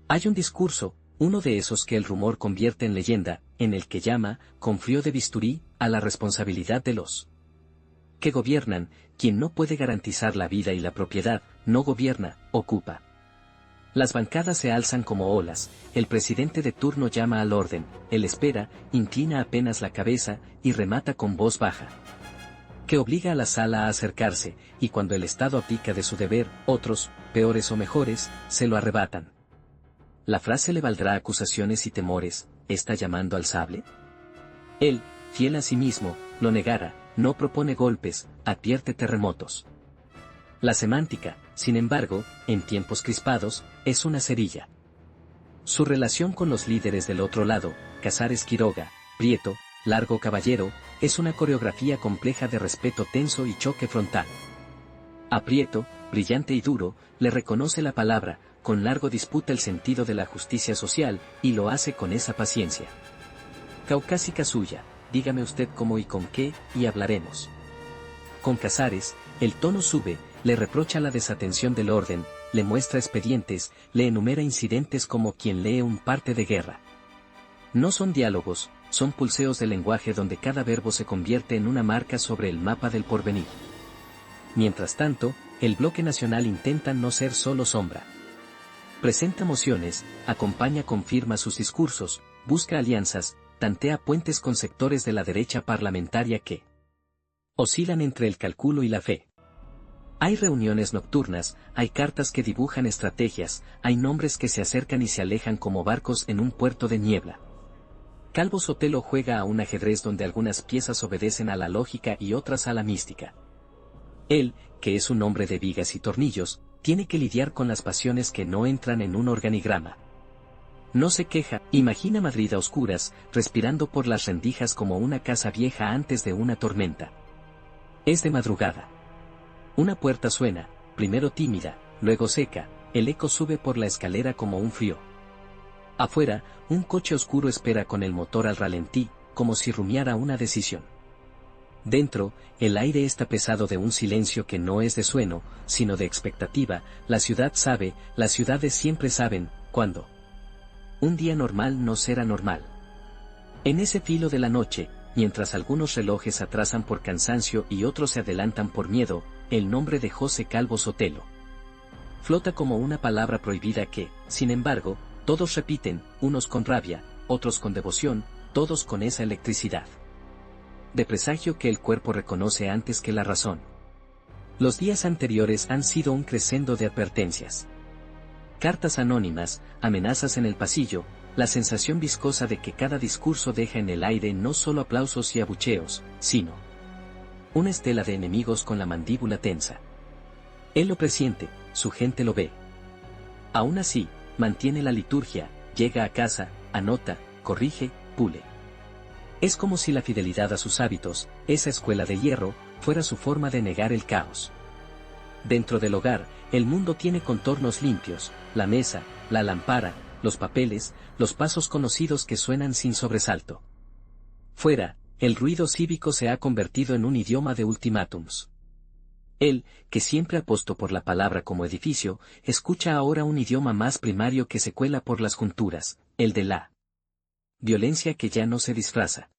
Speaker 1: Hay un discurso, uno de esos que el rumor convierte en leyenda, en el que llama, con frío de bisturí, a la responsabilidad de los que gobiernan. Quien no puede garantizar la vida y la propiedad, no gobierna, ocupa. Las bancadas se alzan como olas, el presidente de turno llama al orden, él espera, inclina apenas la cabeza, y remata con voz baja, que obliga a la sala a acercarse, y cuando el Estado abdica de su deber, otros, peores o mejores, se lo arrebatan. La frase le valdrá acusaciones y temores, ¿está llamando al sable? Él, fiel a sí mismo, lo negara, no propone golpes, advierte terremotos. La semántica, sin embargo, en tiempos crispados, es una cerilla. Su relación con los líderes del otro lado, Casares Quiroga, Prieto, Largo Caballero, es una coreografía compleja de respeto tenso y choque frontal. A Prieto, brillante y duro, le reconoce la palabra, con Largo disputa el sentido de la justicia social, y lo hace con esa paciencia caucásica suya, dígame usted cómo y con qué, y hablaremos. Con Casares, el tono sube, le reprocha la desatención del orden, le muestra expedientes, le enumera incidentes como quien lee un parte de guerra. No son diálogos, son pulseos de lenguaje donde cada verbo se convierte en una marca sobre el mapa del porvenir. Mientras tanto, el bloque nacional intenta no ser solo sombra. Presenta mociones, acompaña con firma sus discursos, busca alianzas, tantea puentes con sectores de la derecha parlamentaria que Oscilan entre el cálculo y la fe. Hay reuniones nocturnas, hay cartas que dibujan estrategias, hay nombres que se acercan y se alejan como barcos en un puerto de niebla. Calvo Sotelo juega a un ajedrez donde algunas piezas obedecen a la lógica y otras a la mística. Él, que es un hombre de vigas y tornillos, tiene que lidiar con las pasiones que no entran en un organigrama. No se queja, imagina Madrid a oscuras, respirando por las rendijas como una casa vieja antes de una tormenta. Es de madrugada. Una puerta suena, primero tímida, luego seca, el eco sube por la escalera como un frío. Afuera, un coche oscuro espera con el motor al ralentí, como si rumiara una decisión. Dentro, el aire está pesado de un silencio que no es de sueño, sino de expectativa. La ciudad sabe, las ciudades siempre saben, cuándo. Un día normal no será normal. En ese filo de la noche, mientras algunos relojes atrasan por cansancio y otros se adelantan por miedo, el nombre de José Calvo Sotelo flota como una palabra prohibida que, sin embargo, todos repiten, unos con rabia, otros con devoción, todos con esa electricidad de presagio que el cuerpo reconoce antes que la razón. Los días anteriores han sido un crescendo de advertencias. Cartas anónimas, amenazas en el pasillo, la sensación viscosa de que cada discurso deja en el aire no solo aplausos y abucheos, sino una estela de enemigos con la mandíbula tensa. Él lo presiente, su gente lo ve. Aún así, mantiene la liturgia, llega a casa, anota, corrige, pule. Es como si la fidelidad a sus hábitos, esa escuela de hierro, fuera su forma de negar el caos. Dentro del hogar, el mundo tiene contornos limpios, la mesa, la lámpara, los papeles, los pasos conocidos que suenan sin sobresalto. Fuera, el ruido cívico se ha convertido en un idioma de ultimátums. Él, que siempre apostó por la palabra como edificio, escucha ahora un idioma más primario que se cuela por las junturas, el de la violencia que ya no se disfraza.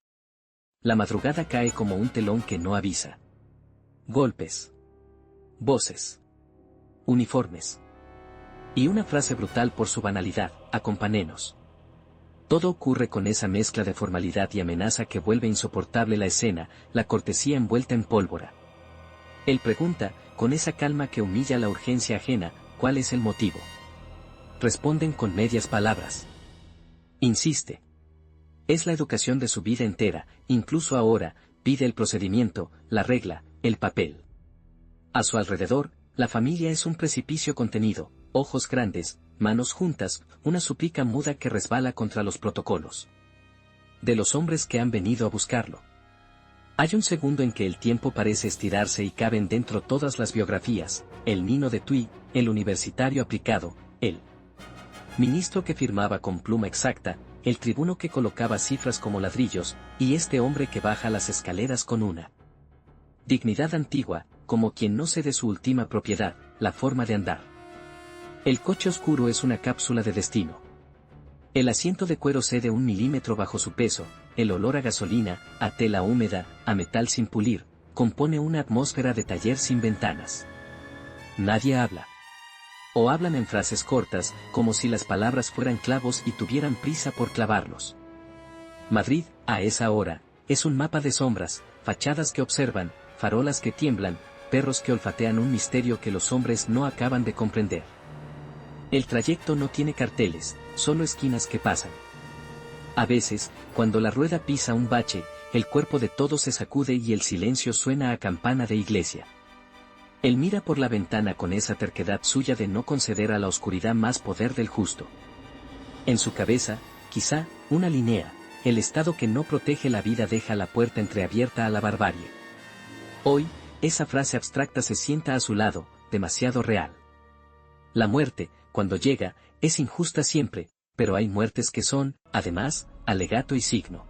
Speaker 1: La madrugada cae como un telón que no avisa. Golpes. Voces. Uniformes. Y una frase brutal por su banalidad, acompáñenos. Todo ocurre con esa mezcla de formalidad y amenaza que vuelve insoportable la escena, la cortesía envuelta en pólvora. Él pregunta, con esa calma que humilla la urgencia ajena, ¿cuál es el motivo? Responden con medias palabras. Insiste. Es la educación de su vida entera, incluso ahora, pide el procedimiento, la regla, el papel. A su alrededor, la familia es un precipicio contenido, ojos grandes, manos juntas, una súplica muda que resbala contra los protocolos de los hombres que han venido a buscarlo. Hay un segundo en que el tiempo parece estirarse y caben dentro todas las biografías, el Nino de Tui, el universitario aplicado, el ministro que firmaba con pluma exacta, el tribuno que colocaba cifras como ladrillos, y este hombre que baja las escaleras con una dignidad antigua, como quien no cede su última propiedad, la forma de andar. El coche oscuro es una cápsula de destino. El asiento de cuero cede 1 milímetro bajo su peso, el olor a gasolina, a tela húmeda, a metal sin pulir, compone una atmósfera de taller sin ventanas. Nadie habla. O hablan en frases cortas, como si las palabras fueran clavos y tuvieran prisa por clavarlos. Madrid, a esa hora, es un mapa de sombras, fachadas que observan, farolas que tiemblan, perros que olfatean un misterio que los hombres no acaban de comprender. El trayecto no tiene carteles, solo esquinas que pasan. A veces, cuando la rueda pisa un bache, el cuerpo de todos se sacude y el silencio suena a campana de iglesia. Él mira por la ventana con esa terquedad suya de no conceder a la oscuridad más poder del justo. En su cabeza, quizá, una línea, el Estado que no protege la vida deja la puerta entreabierta a la barbarie. Hoy, esa frase abstracta se sienta a su lado, demasiado real. La muerte, cuando llega, es injusta siempre, pero hay muertes que son, además, alegato y signo.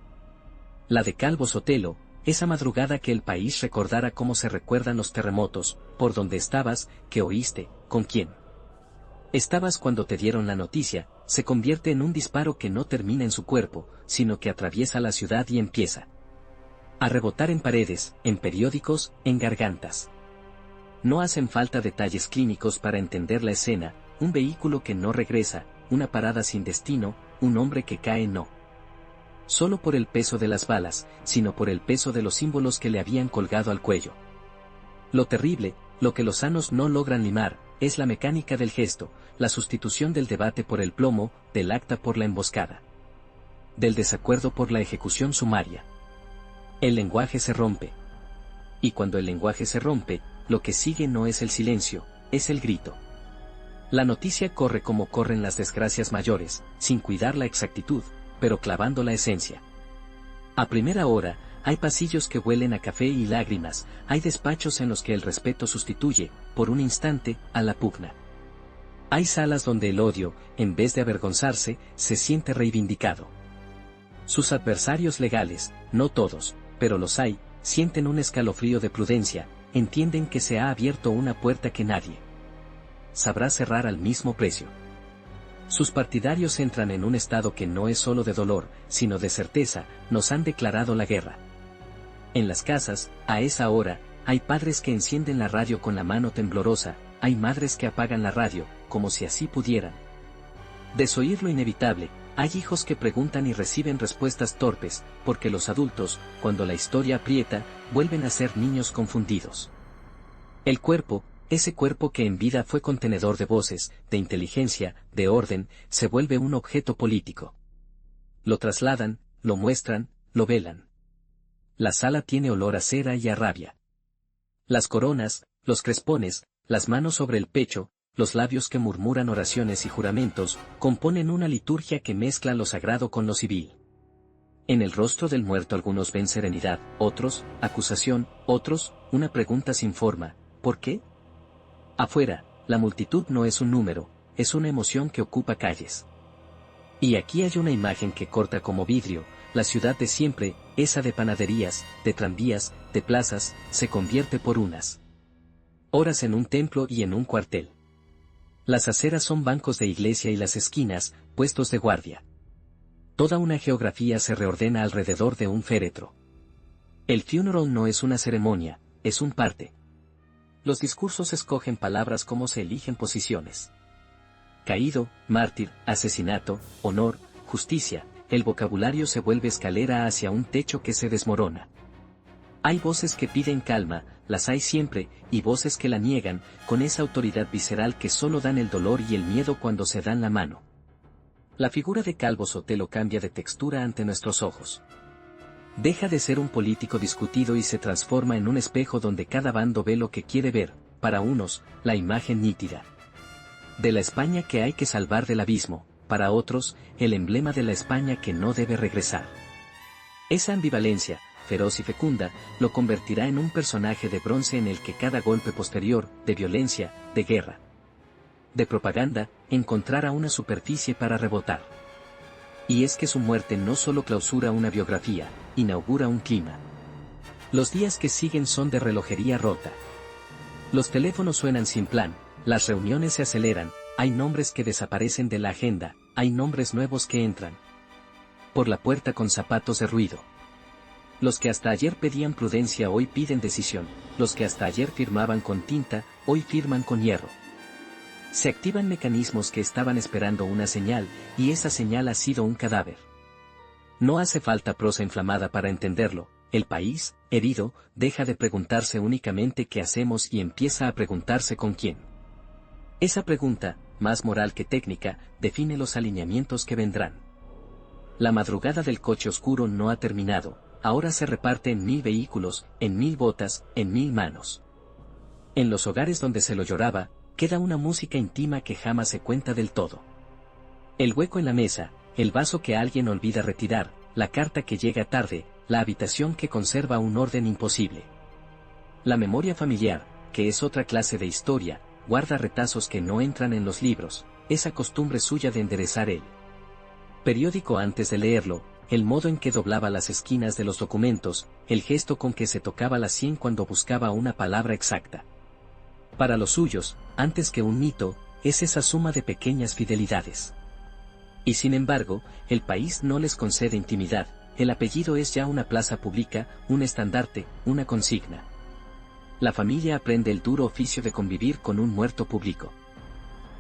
Speaker 1: La de Calvo Sotelo, esa madrugada que el país recordara cómo se recuerdan los terremotos, por donde estabas, qué oíste, con quién estabas cuando te dieron la noticia, se convierte en un disparo que no termina en su cuerpo, sino que atraviesa la ciudad y empieza a rebotar en paredes, en periódicos, en gargantas. No hacen falta detalles clínicos para entender la escena, un vehículo que no regresa, una parada sin destino, un hombre que cae no solo por el peso de las balas, sino por el peso de los símbolos que le habían colgado al cuello. Lo terrible, lo que los sanos no logran limar, es la mecánica del gesto, la sustitución del debate por el plomo, del acta por la emboscada, del desacuerdo por la ejecución sumaria. El lenguaje se rompe. Y cuando el lenguaje se rompe, lo que sigue no es el silencio, es el grito. La noticia corre como corren las desgracias mayores, sin cuidar la exactitud, pero clavando la esencia. A primera hora, hay pasillos que huelen a café y lágrimas, hay despachos en los que el respeto sustituye, por un instante, a la pugna. Hay salas donde el odio, en vez de avergonzarse, se siente reivindicado. Sus adversarios legales, no todos, pero los hay, sienten un escalofrío de prudencia, entienden que se ha abierto una puerta que nadie sabrá cerrar al mismo precio. Sus partidarios entran en un estado que no es solo de dolor, sino de certeza, nos han declarado la guerra. En las casas, a esa hora, hay padres que encienden la radio con la mano temblorosa, hay madres que apagan la radio, como si así pudieran desoír lo inevitable, hay hijos que preguntan y reciben respuestas torpes, porque los adultos, cuando la historia aprieta, vuelven a ser niños confundidos. El cuerpo, ese cuerpo que en vida fue contenedor de voces, de inteligencia, de orden, se vuelve un objeto político. Lo trasladan, lo muestran, lo velan. La sala tiene olor a cera y a rabia. Las coronas, los crespones, las manos sobre el pecho, los labios que murmuran oraciones y juramentos, componen una liturgia que mezcla lo sagrado con lo civil. En el rostro del muerto algunos ven serenidad, otros, acusación, otros, una pregunta sin forma, ¿por qué? Afuera, la multitud no es un número, es una emoción que ocupa calles. Y aquí hay una imagen que corta como vidrio, la ciudad de siempre, esa de panaderías, de tranvías, de plazas, se convierte por unas horas en un templo y en un cuartel. Las aceras son bancos de iglesia y las esquinas, puestos de guardia. Toda una geografía se reordena alrededor de un féretro. El funeral no es una ceremonia, es un parte. Los discursos escogen palabras como se eligen posiciones. Caído, mártir, asesinato, honor, justicia, el vocabulario se vuelve escalera hacia un techo que se desmorona. Hay voces que piden calma, las hay siempre, y voces que la niegan, con esa autoridad visceral que solo dan el dolor y el miedo cuando se dan la mano. La figura de Calvo Sotelo cambia de textura ante nuestros ojos. Deja de ser un político discutido y se transforma en un espejo donde cada bando ve lo que quiere ver, para unos, la imagen nítida de la España que hay que salvar del abismo, para otros, el emblema de la España que no debe regresar. Esa ambivalencia, feroz y fecunda, lo convertirá en un personaje de bronce en el que cada golpe posterior, de violencia, de guerra, de propaganda, encontrará una superficie para rebotar. Y es que su muerte no solo clausura una biografía, inaugura un clima. Los días que siguen son de relojería rota. Los teléfonos suenan sin plan, las reuniones se aceleran, hay nombres que desaparecen de la agenda, hay nombres nuevos que entran por la puerta con zapatos de ruido. Los que hasta ayer pedían prudencia hoy piden decisión, los que hasta ayer firmaban con tinta, hoy firman con hierro. Se activan mecanismos que estaban esperando una señal, y esa señal ha sido un cadáver. No hace falta prosa inflamada para entenderlo, el país, herido, deja de preguntarse únicamente qué hacemos y empieza a preguntarse con quién. Esa pregunta, más moral que técnica, define los alineamientos que vendrán. La madrugada del coche oscuro no ha terminado, ahora se reparte en 1000 vehículos, en 1000 botas, en 1000 manos. En los hogares donde se lo lloraba, queda una música íntima que jamás se cuenta del todo. El hueco en la mesa, el vaso que alguien olvida retirar, la carta que llega tarde, la habitación que conserva un orden imposible. La memoria familiar, que es otra clase de historia, guarda retazos que no entran en los libros, esa costumbre suya de enderezar el periódico antes de leerlo, el modo en que doblaba las esquinas de los documentos, el gesto con que se tocaba la sien cuando buscaba una palabra exacta. Para los suyos, antes que un mito, es esa suma de pequeñas fidelidades. Y sin embargo, el país no les concede intimidad, el apellido es ya una plaza pública, un estandarte, una consigna. La familia aprende el duro oficio de convivir con un muerto público.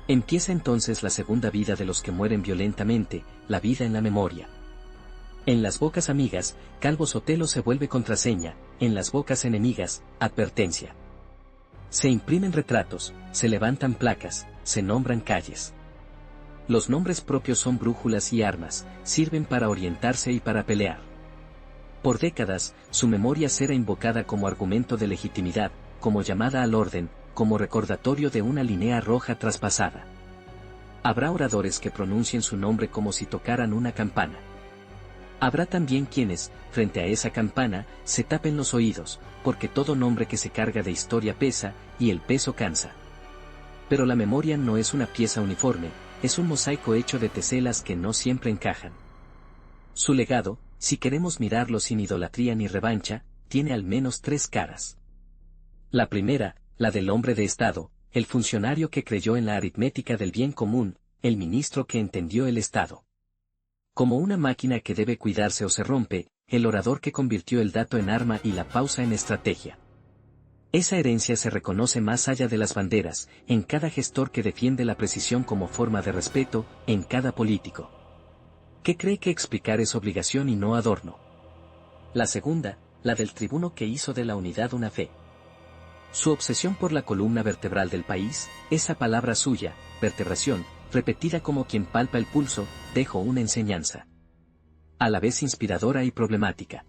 Speaker 1: Empieza entonces la segunda vida de los que mueren violentamente, la vida en la memoria. En las bocas amigas, Calvo Sotelo se vuelve contraseña, en las bocas enemigas, advertencia. Se imprimen retratos, se levantan placas, se nombran calles. Los nombres propios son brújulas y armas, sirven para orientarse y para pelear. Por décadas, su memoria será invocada como argumento de legitimidad, como llamada al orden, como recordatorio de una línea roja traspasada. Habrá oradores que pronuncien su nombre como si tocaran una campana. Habrá también quienes, frente a esa campana, se tapen los oídos, porque todo nombre que se carga de historia pesa, y el peso cansa. Pero la memoria no es una pieza uniforme, es un mosaico hecho de teselas que no siempre encajan. Su legado, si queremos mirarlo sin idolatría ni revancha, tiene al menos 3 caras. La primera, la del hombre de Estado, el funcionario que creyó en la aritmética del bien común, el ministro que entendió el Estado como una máquina que debe cuidarse o se rompe, el orador que convirtió el dato en arma y la pausa en estrategia. Esa herencia se reconoce más allá de las banderas, en cada gestor que defiende la precisión como forma de respeto, en cada político que cree que explicar es obligación y no adorno. La segunda, la del tribuno que hizo de la unidad una fe. Su obsesión por la columna vertebral del país, esa palabra suya, vertebración, repetida como quien palpa el pulso, dejó una enseñanza. A la vez inspiradora y problemática.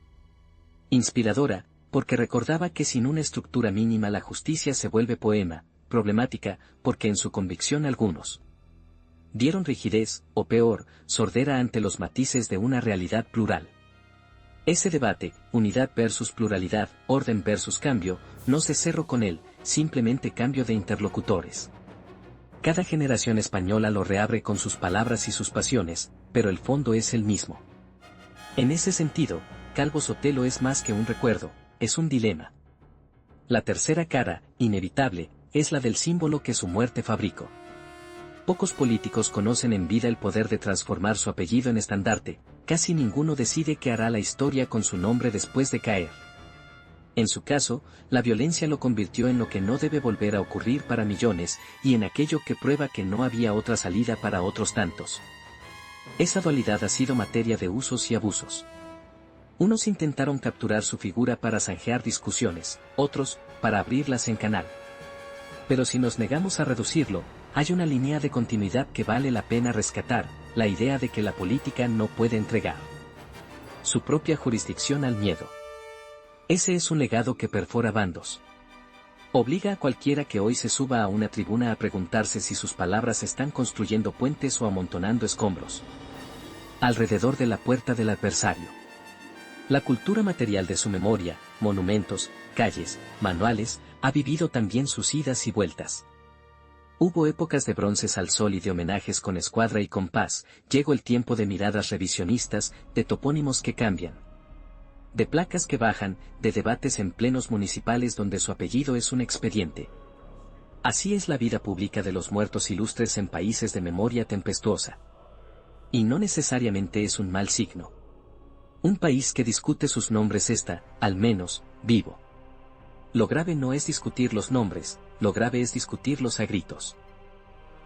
Speaker 1: Inspiradora, porque recordaba que sin una estructura mínima la justicia se vuelve poema, problemática, porque en su convicción algunos dieron rigidez, o peor, sordera ante los matices de una realidad plural. Ese debate, unidad versus pluralidad, orden versus cambio, no se cerró con él, simplemente cambio de interlocutores. Cada generación española lo reabre con sus palabras y sus pasiones, pero el fondo es el mismo. En ese sentido, Calvo Sotelo es más que un recuerdo, es un dilema. La tercera cara, inevitable, es la del símbolo que su muerte fabricó. Pocos políticos conocen en vida el poder de transformar su apellido en estandarte, casi ninguno decide qué hará la historia con su nombre después de caer. En su caso, la violencia lo convirtió en lo que no debe volver a ocurrir para millones, y en aquello que prueba que no había otra salida para otros tantos. Esa dualidad ha sido materia de usos y abusos. Unos intentaron capturar su figura para zanjear discusiones, otros, para abrirlas en canal. Pero si nos negamos a reducirlo, hay una línea de continuidad que vale la pena rescatar, la idea de que la política no puede entregar su propia jurisdicción al miedo. Ese es un legado que perfora bandos. Obliga a cualquiera que hoy se suba a una tribuna a preguntarse si sus palabras están construyendo puentes o amontonando escombros alrededor de la puerta del adversario. La cultura material de su memoria, monumentos, calles, manuales, ha vivido también sus idas y vueltas. Hubo épocas de bronces al sol y de homenajes con escuadra y compás, llegó el tiempo de miradas revisionistas, de topónimos que cambian, de placas que bajan, de debates en plenos municipales donde su apellido es un expediente. Así es la vida pública de los muertos ilustres en países de memoria tempestuosa. Y no necesariamente es un mal signo. Un país que discute sus nombres está, al menos, vivo. Lo grave no es discutir los nombres, lo grave es discutirlos a gritos.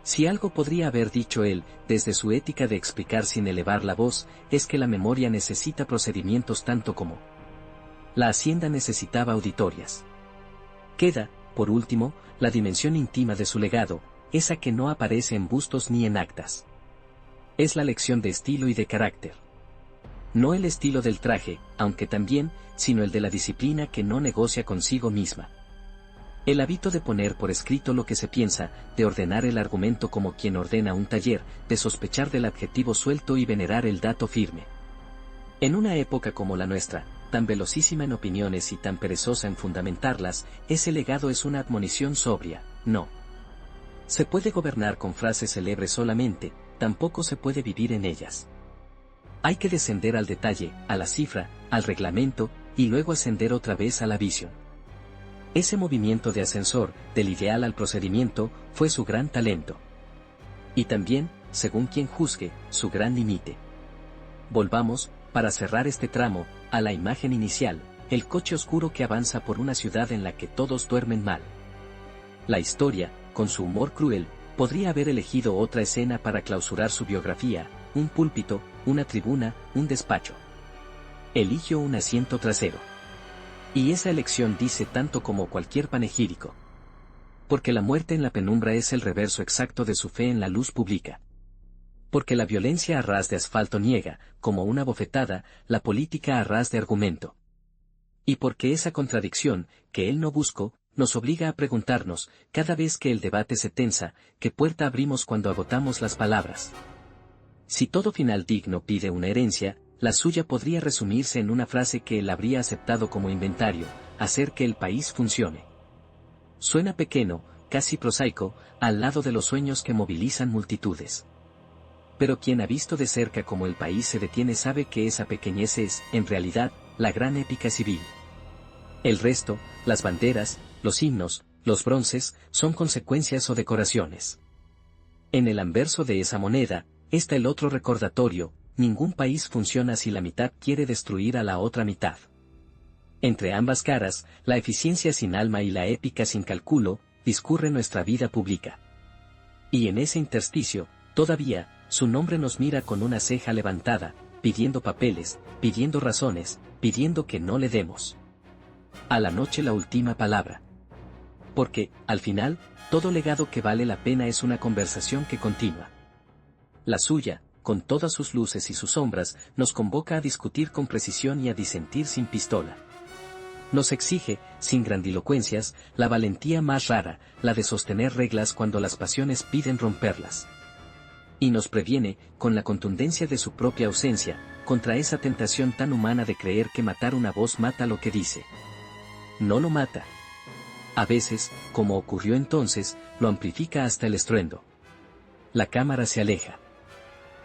Speaker 1: Si algo podría haber dicho él, desde su ética de explicar sin elevar la voz, es que la memoria necesita procedimientos tanto como la hacienda necesitaba auditorias. Queda, por último, la dimensión íntima de su legado, esa que no aparece en bustos ni en actas. Es la lección de estilo y de carácter. No el estilo del traje, aunque también, sino el de la disciplina que no negocia consigo misma. El hábito de poner por escrito lo que se piensa, de ordenar el argumento como quien ordena un taller, de sospechar del adjetivo suelto y venerar el dato firme. En una época como la nuestra, tan velocísima en opiniones y tan perezosa en fundamentarlas, ese legado es una admonición sobria, no. Se puede gobernar con frases célebres solamente, tampoco se puede vivir en ellas. Hay que descender al detalle, a la cifra, al reglamento, y luego ascender otra vez a la visión. Ese movimiento de ascensor, del ideal al procedimiento, fue su gran talento. Y también, según quien juzgue, su gran límite. Volvamos, para cerrar este tramo, a la imagen inicial, el coche oscuro que avanza por una ciudad en la que todos duermen mal. La historia, con su humor cruel, podría haber elegido otra escena para clausurar su biografía, un púlpito, una tribuna, un despacho. Eligió un asiento trasero. Y esa elección dice tanto como cualquier panegírico. Porque la muerte en la penumbra es el reverso exacto de su fe en la luz pública. Porque la violencia a ras de asfalto niega, como una bofetada, la política a ras de argumento. Y porque esa contradicción, que él no buscó, nos obliga a preguntarnos, cada vez que el debate se tensa, ¿qué puerta abrimos cuando agotamos las palabras? Si todo final digno pide una herencia, la suya podría resumirse en una frase que él habría aceptado como inventario: hacer que el país funcione. Suena pequeño, casi prosaico, al lado de los sueños que movilizan multitudes. Pero quien ha visto de cerca cómo el país se detiene sabe que esa pequeñez es, en realidad, la gran épica civil. El resto, las banderas, los himnos, los bronces, son consecuencias o decoraciones. En el anverso de esa moneda, está el otro recordatorio: ningún país funciona si la mitad quiere destruir a la otra mitad. Entre ambas caras, la eficiencia sin alma y la épica sin cálculo, discurre nuestra vida pública. Y en ese intersticio, todavía, su nombre nos mira con una ceja levantada, pidiendo papeles, pidiendo razones, pidiendo que no le demos a la noche la última palabra. Porque, al final, todo legado que vale la pena es una conversación que continúa. La suya, con todas sus luces y sus sombras, nos convoca a discutir con precisión y a disentir sin pistola. Nos exige, sin grandilocuencias, la valentía más rara, la de sostener reglas cuando las pasiones piden romperlas. Y nos previene, con la contundencia de su propia ausencia, contra esa tentación tan humana de creer que matar una voz mata lo que dice. No lo mata. A veces, como ocurrió entonces, lo amplifica hasta el estruendo. La cámara se aleja.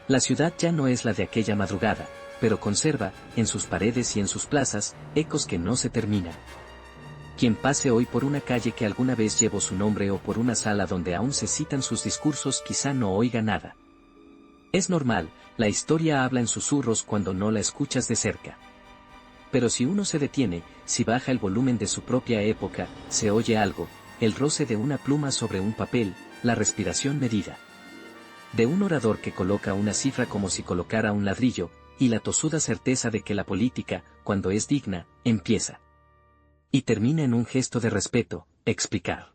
Speaker 1: La ciudad ya no es la de aquella madrugada, pero conserva, en sus paredes y en sus plazas, ecos que no se terminan. Quien pase hoy por una calle que alguna vez llevó su nombre o por una sala donde aún se citan sus discursos quizá no oiga nada. Es normal, la historia habla en susurros cuando no la escuchas de cerca. Pero si uno se detiene, si baja el volumen de su propia época, se oye algo: el roce de una pluma sobre un papel, la respiración medida de un orador que coloca una cifra como si colocara un ladrillo, y la tosuda certeza de que la política, cuando es digna, empieza y termina en un gesto de respeto: explicar.